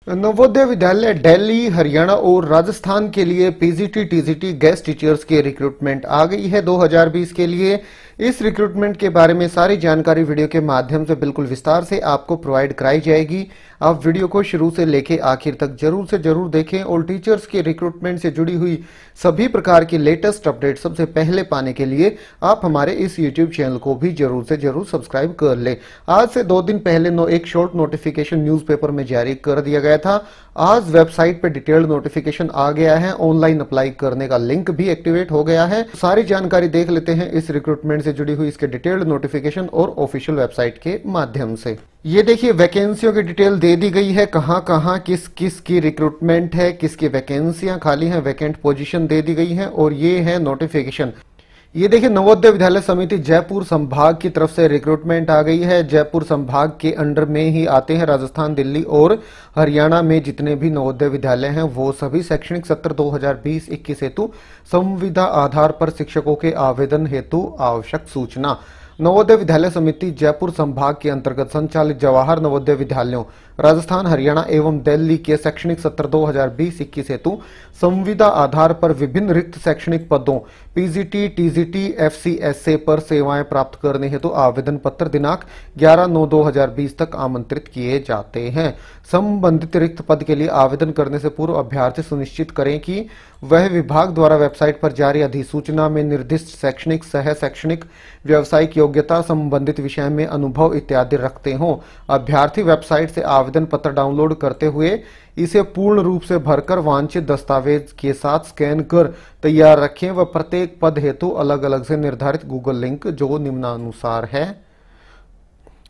नवोदय विद्यालय दिल्ली, हरियाणा और राजस्थान के लिए पीजीटी टीजीटी गेस्ट टीचर्स की रिक्रूटमेंट आ गई है 2020 के लिए। इस रिक्रूटमेंट के बारे में सारी जानकारी वीडियो के माध्यम से बिल्कुल विस्तार से आपको प्रोवाइड कराई जाएगी। आप वीडियो को शुरू से लेके आखिर तक जरूर से जरूर देखें और टीचर्स के रिक्रूटमेंट से जुड़ी हुई सभी प्रकार की लेटेस्ट अपडेट सबसे पहले पाने के लिए आप हमारे इस यूट्यूब चैनल को भी जरूर से जरूर सब्सक्राइब कर ले। आज से 2 दिन पहले एक शॉर्ट नोटिफिकेशन न्यूज़पेपर में जारी कर दिया गया था। आज वेबसाइट पे डिटेल्ड नोटिफिकेशन आ गया है, ऑनलाइन अप्लाई करने का लिंक भी एक्टिवेट हो गया है। सारी जानकारी देख लेते हैं इस रिक्रूटमेंट से जुड़ी हुई इसके डिटेल्ड नोटिफिकेशन और ऑफिशियल वेबसाइट के माध्यम से। ये देखिए वैकेंसियों की डिटेल दे दी गई है, कहां कहां किस किस की रिक्रूटमेंट है, किसकी वैकेंसियां खाली हैं, वैकेंट पोजीशन दे दी गई है और ये है नोटिफिकेशन। ये देखिए नवोदय विद्यालय समिति जयपुर संभाग की तरफ से रिक्रूटमेंट आ गई है। जयपुर संभाग के अंडर में ही आते हैं राजस्थान, दिल्ली और हरियाणा में जितने भी नवोदय विद्यालय हैं वो सभी शैक्षणिक सत्र 2020-21 हेतु संविदा आधार पर शिक्षकों के आवेदन हेतु आवश्यक सूचना। नवोदय विद्यालय समिति जयपुर संभाग के अंतर्गत संचालित जवाहर नवोदय विद्यालयों राजस्थान, हरियाणा एवं दिल्ली के शैक्षणिक सत्र 2020-21 हेतु संविदा आधार पर विभिन्न रिक्त शैक्षणिक पदों पीजीटी, टीजीटी, एफसीएसए पर सेवाएं प्राप्त करने हेतु आवेदन पत्र दिनांक 11/9/2020 तक आमंत्रित किए जाते हैं। संबंधित रिक्त पद के लिए आवेदन करने से पूर्व अभ्यर्थी सुनिश्चित करें कि वह विभाग द्वारा वेबसाइट पर जारी अधिसूचना में निर्दिष्ट शैक्षणिक, सह शैक्षणिक, व्यावसायिक योग्यता, संबंधित विषय में अनुभव इत्यादि रखते हों। अभ्यर्थी वेबसाइट से आवेदन पत्र डाउनलोड करते हुए इसे पूर्ण रूप से भरकर वांछित दस्तावेज के साथ स्कैन कर तैयार रखें व प्रत्येक पद हेतु अलग अलग से निर्धारित गूगल लिंक जो निम्नानुसार है।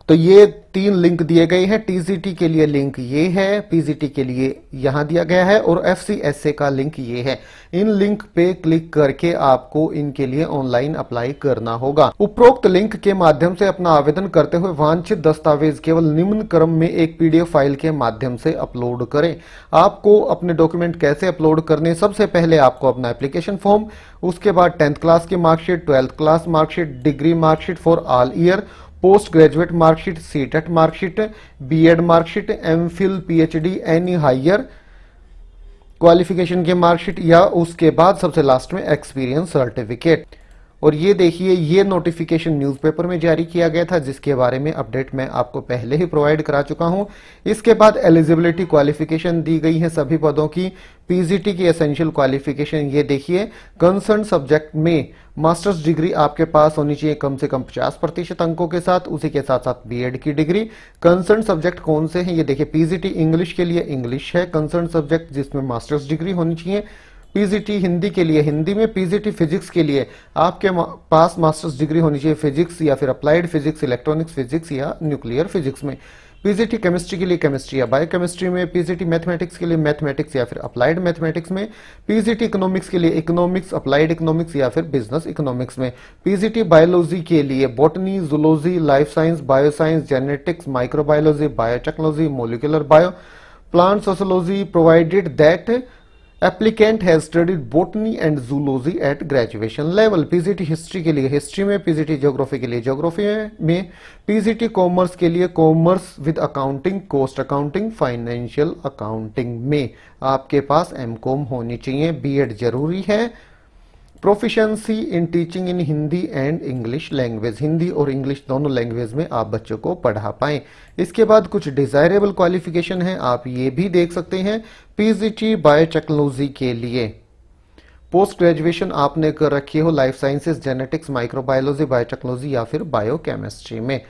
तो ये 3 लिंक दिए गए हैं। टीजीटी के लिए लिंक ये है, पीजीटी के लिए यहां दिया गया है और एफसीएसए का लिंक ये है। इन लिंक पे क्लिक करके आपको इनके लिए ऑनलाइन अप्लाई करना होगा। उपरोक्त लिंक के माध्यम से अपना आवेदन करते हुए वांछित दस्तावेज केवल निम्न क्रम में एक पीडीएफ फाइल के माध्यम से अपलोड करें। आपको अपने डॉक्यूमेंट कैसे अपलोड करने, सबसे पहले आपको अपना एप्लीकेशन फॉर्म, उसके बाद 10th क्लास की marksheet, 12th class marksheet, degree marksheet for all year, post graduate marksheet, CTET marksheet, BEd marksheet, MPhil, PhD, any higher qualification के मार्कशीट या उसके बाद सबसे लास्ट में एक्सपीरियंस सर्टिफिकेट। और ये देखिए ये नोटिफिकेशन न्यूज़पेपर में जारी किया गया था जिसके बारे में अपडेट मैं आपको पहले ही प्रोवाइड करा चुका हूं। इसके बाद एलिजिबिलिटी क्वालिफिकेशन दी गई है सभी पदों की। पीजीटी की एसेंशियल क्वालिफिकेशन ये देखिए, कंसर्न सब्जेक्ट में मास्टर्स डिग्री आपके पास होनी चाहिए कम से कम 50% अंकों के साथ, उसी के साथ साथ बीएड की डिग्री। कंसर्न सब्जेक्ट कौन से हैं ये देखिए, पीजीटी इंग्लिश के लिए इंग्लिश है कंसर्न सब्जेक्ट जिसमें मास्टर्स डिग्री होनी चाहिए। पीजीटी हिंदी के लिए हिंदी में, पीजीटी फिजिक्स के लिए आपके पास मास्टर्स डिग्री होनी चाहिए फिजिक्स या फिर अप्लाइड फिजिक्स, इलेक्ट्रॉनिक्स फिजिक्स या न्यूक्लियर फिजिक्स में। पीजीटी केमिस्ट्री के लिए केमिस्ट्री या बायोकेमिस्ट्री में, पीजीटी मैथमेटिक्स के लिए मैथमेटिक्स या फिर अप्लाइड मैथमेटिक्स में, पीजीटी इकोनॉमिक्स के लिए इकोनॉमिक्स, अप्लाइड इकोनॉमिक्स या फिर बिजनेस इकोनॉमिक्स में, पीजीटी बायोलॉजी के लिए botany, zoology, life science, bioscience, genetics, microbiology, biotechnology, molecular bio, plant sociology, provided that applicant has studied botany and zoology at graduation level. PGT history के लिए history में, PGT geography के लिए geography में, PGT commerce के लिए commerce with accounting, cost accounting, financial accounting में आपके पास एमकॉम होनी चाहिए। बीएड जरूरी है। Proficiency in teaching in Hindi and English language, Hindi और इंग्लिश दोनों लैंग्वेज में आप बच्चों को पढ़ा पाएं। इसके बाद कुछ डिजायरेबल क्वालिफिकेशन है, आप ये भी देख सकते हैं। पीजीटी बायोटेक्नोलॉजी के लिए पोस्ट ग्रेजुएशन आपने कर रखी हो life sciences, genetics, microbiology, biotechnology या फिर बायोकेमिस्ट्री में।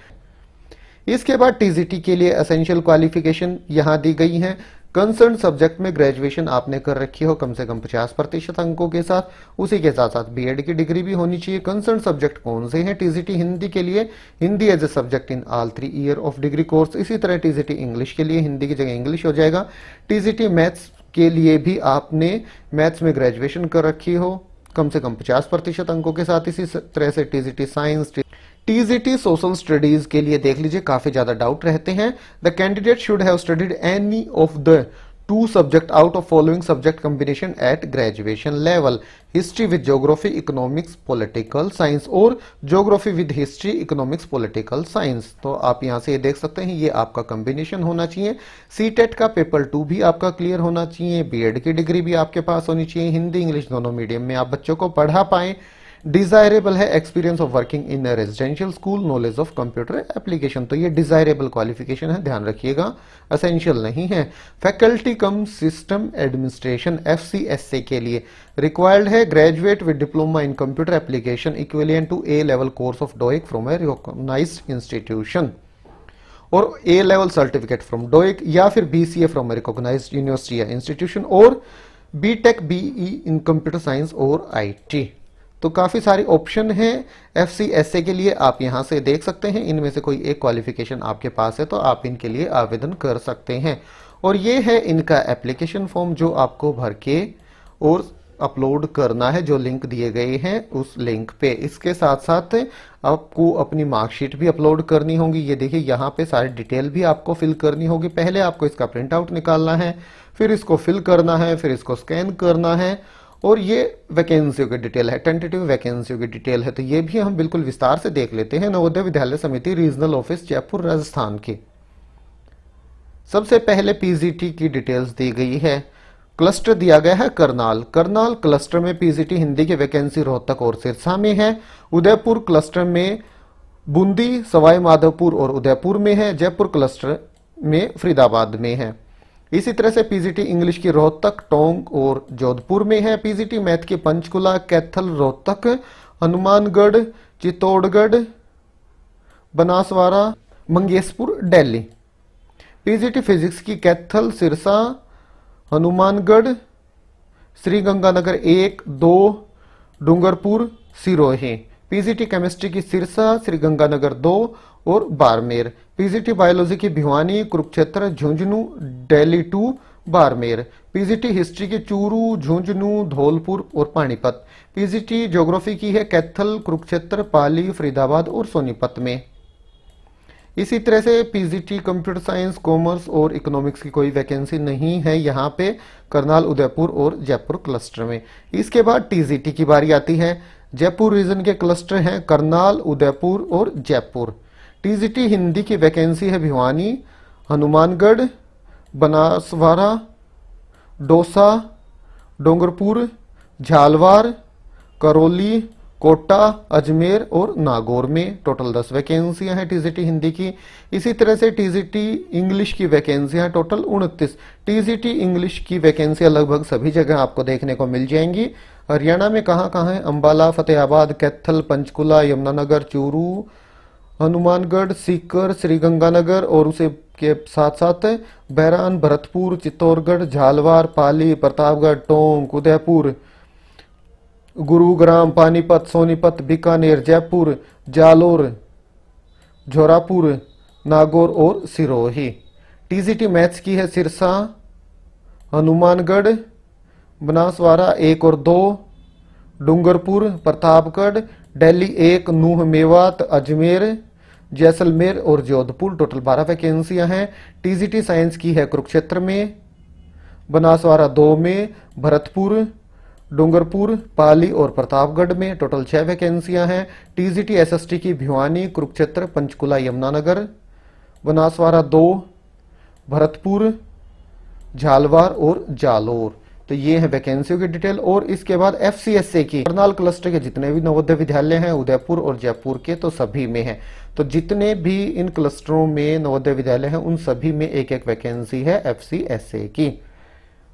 इसके बाद टीजीटी के लिए एसेंशियल क्वालिफिकेशन यहां दी गई है। कंसर्न सब्जेक्ट में ग्रेजुएशन आपने कर रखी हो कम से कम 50% अंकों के साथ, उसी के साथ साथ बीएड की डिग्री भी होनी चाहिए। कंसर्न सब्जेक्ट कौन से हैं? टीजीटी हिंदी के लिए Hindi as a subject in all 3 year of degree course. इसी तरह टीजीटी इंग्लिश के लिए हिंदी की जगह इंग्लिश हो जाएगा। टीजीटी मैथ्स के लिए भी आपने मैथ्स में ग्रेजुएशन कर रखी हो कम से कम 50% अंकों के साथ। इसी तरह से TGT science, TGT social studies के लिए देख लीजिए काफी ज्यादा डाउट रहते हैं। The candidate should have studied any of the 2 subject out of following subject combination at graduation level: history with geography, economics, political science और geography with history, economics, political science। तो आप यहां से ये देख सकते हैं, ये आपका कॉम्बिनेशन होना चाहिए। सीटेट का पेपर 2 भी आपका क्लियर होना चाहिए, बीएड की डिग्री भी आपके पास होनी चाहिए, हिंदी इंग्लिश दोनों मीडियम में आप बच्चों को पढ़ा पाएं। डिजायरेबल है experience of working in residential school, knowledge of computer application. तो ये डिजायरेबल क्वालिफिकेशन है, ध्यान रखिएगा, असेंशियल नहीं है। Faculty cum system administration FCSA के लिए रिक्वायर्ड है graduate with diploma in computer application equivalent to A level course of DOEACC from a recognized institution, और A level certificate from DOEACC या फिर BCA from a recognized university या institution, और BTech BE in computer science और IT। तो काफी सारे option हैं FCSA के लिए, आप यहां से देख सकते हैं। इनमें से कोई एक क्वालिफिकेशन आपके पास है तो आप इनके लिए आवेदन कर सकते हैं। और ये है इनका एप्लीकेशन फॉर्म जो आपको भर के और अपलोड करना है, जो लिंक दिए गए हैं उस लिंक पे। इसके साथ साथ आपको अपनी मार्कशीट भी अपलोड करनी होगी। ये देखिए यहाँ पे सारी डिटेल भी आपको फिल करनी होगी। पहले आपको इसका प्रिंट आउट निकालना है, फिर इसको फिल करना है, फिर इसको स्कैन करना है, और ये वैकेंसियों की डिटेल है, टेंटेटिव वैकेंसियों की डिटेल है। तो ये भी हम बिल्कुल विस्तार से देख लेते हैं। नवोदय विद्यालय समिति रीजनल ऑफिस जयपुर राजस्थान की सबसे पहले PGT की डिटेल्स दी गई है। क्लस्टर दिया गया है करनाल। करनाल क्लस्टर में PGT हिंदी की वैकेंसी रोहतक और सिरसा में है। उदयपुर क्लस्टर में बूंदी, सवाई माधोपुर और उदयपुर में है। जयपुर क्लस्टर में फरीदाबाद में है। इसी तरह से PGT इंग्लिश की रोहतक, टोंक और जोधपुर में है। PGT मैथ की पंचकुला, कैथल, रोहतक, हनुमानगढ़, चित्तौड़गढ़, बनासवाड़ा, मंगेशपुर, दिल्ली। PGT फिजिक्स की कैथल, सिरसा, हनुमानगढ़, श्रीगंगानगर 1, 2, डूंगरपुर, सिरोही। PGT केमिस्ट्री की सिरसा, श्रीगंगानगर 2 और बाड़मेर। PGT बायोलॉजी की भिवानी, कुरुक्षेत्र, झुंझुनू, दिल्ली 2, बाड़मेर। PGT हिस्ट्री की चूरू, झुंझुनू, धौलपुर और पानीपत। PGT ज्योग्राफी की है कैथल, कुरुक्षेत्र, पाली, फरीदाबाद और सोनीपत में। इसी तरह से PGT कंप्यूटर साइंस, कॉमर्स और इकोनॉमिक्स की कोई वैकेंसी नहीं है यहाँ पे करनाल, उदयपुर और जयपुर क्लस्टर में। इसके बाद TGT की बारी आती है। जयपुर रीजन के क्लस्टर हैं करनाल, उदयपुर और जयपुर। TGT हिंदी की वैकेंसी है भिवानी, हनुमानगढ़, बनासवाड़ा, दौसा, डूंगरपुर, झालवाड़, करौली, कोटा, अजमेर और नागौर में। टोटल 10 वैकेंसियां हैं TGT हिंदी की। इसी तरह से TGT इंग्लिश की वैकेंसियां टोटल 29। TGT इंग्लिश की वैकेंसियां लगभग सभी जगह आपको देखने को मिल जाएंगी। हरियाणा में कहाँ है? अंबाला, फतेहाबाद, कैथल, पंचकुला, यमुनानगर, चूरू, हनुमानगढ़, सीकर, श्रीगंगानगर और उसे के साथ साथ बहरान, भरतपुर, चित्तौड़गढ़, झालवाड़, पाली, प्रतापगढ़, टोंक, उदयपुर, गुरुग्राम, पानीपत, सोनीपत, बीकानेर, जयपुर, जालोर, झोरापुर, नागौर और सिरोही। TGT मैथ्स की है सिरसा, हनुमानगढ़, बनासवाड़ा 1 और 2, डूंगरपुर, प्रतापगढ़, दिल्ली 1, नूह, मेवात, अजमेर, जैसलमेर और जोधपुर। टोटल 12 वैकेंसियां हैं। TGT साइंस की है कुरुक्षेत्र में, बनासवाड़ा 2 में, भरतपुर, डूंगरपुर, पाली और प्रतापगढ़ में। टोटल 6 वैकेंसियां हैं। TGT SST की भिवानी, कुरुक्षेत्र, पंचकुला, यमुनानगर, बनासवाड़ा 2, भरतपुर, झालवाड़ और जालोर। तो ये है वैकेंसियों की डिटेल। और इसके बाद FCSA की करनाल क्लस्टर के जितने भी नवोदय विद्यालय हैं उदयपुर और जयपुर के, तो सभी में है। तो जितने भी इन क्लस्टरों में नवोदय विद्यालय हैं उन सभी में एक एक वैकेंसी है FCSA की।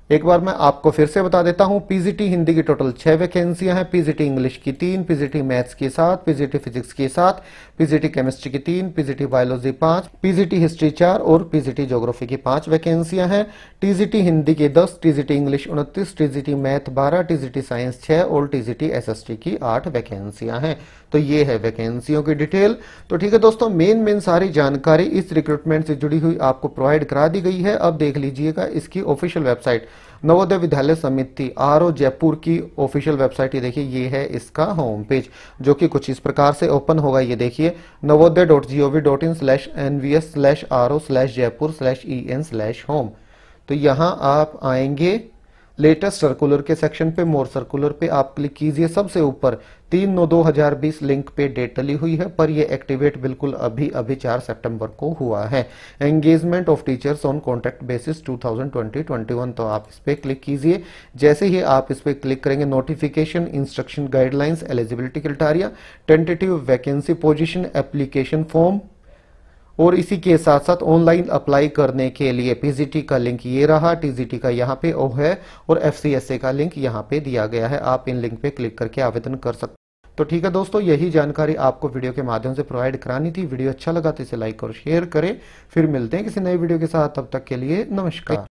एक बार मैं आपको फिर से बता देता हूं, PGT हिंदी की टोटल 6 वैकेंसियां हैं। PGT इंग्लिश की 3, PGT मैथ्स की 7, PGT फिजिक्स की 7, PGT केमिस्ट्री की 3, PGT बायोलॉजी 5, PGT हिस्ट्री 4 और PGT ज्योग्राफी की 5 वैकेंसियां हैं। TGT हिंदी की 10, TGT English 29, TGT math 12, TGT science 6 और TGT SST की 8 वैकेंसियां हैं। तो ये है वैकेंसियों की डिटेल। तो ठीक है दोस्तों, मेन सारी जानकारी इस रिक्रूटमेंट से जुड़ी हुई आपको प्रोवाइड करा दी गई है। अब देख लीजिएगा इसकी ऑफिशियल वेबसाइट, नवोदय विद्यालय समिति RO जयपुर की ऑफिशियल वेबसाइट। ये देखिए, ये है इसका होम पेज, जो कि कुछ इस प्रकार से ओपन होगा। ये देखिए, navodaya.gov.in/nvs/ro/jaipur/en/home। तो यहां आप आएंगे लेटेस्ट सर्कुलर के सेक्शन पे, मोर सर्कुलर पे आप क्लिक कीजिए। सबसे ऊपर 3/9/2020 लिंक पे डेट डली हुई है, पर ये एक्टिवेट बिल्कुल अभी अभी 4 सितंबर को हुआ है। Engagement of teachers on contract basis 2020-21, तो आप इस पे क्लिक कीजिए। जैसे ही आप इस पे क्लिक करेंगे, notification, instruction, guidelines, eligibility criteria, tentative vacancy position, application form, और इसी के साथ साथ ऑनलाइन अप्लाई करने के लिए पीजीटी का लिंक ये रहा, टीजीटी का यहाँ पे ओ है, और एफसीएसए का लिंक यहाँ पे दिया गया है। आप इन लिंक पे क्लिक करके आवेदन कर सकते। तो ठीक है दोस्तों, यही जानकारी आपको वीडियो के माध्यम से प्रोवाइड करानी थी। वीडियो अच्छा लगा तो इसे लाइक और शेयर करें। फिर मिलते हैं किसी नए वीडियो के साथ, तब तक के लिए नमस्कार।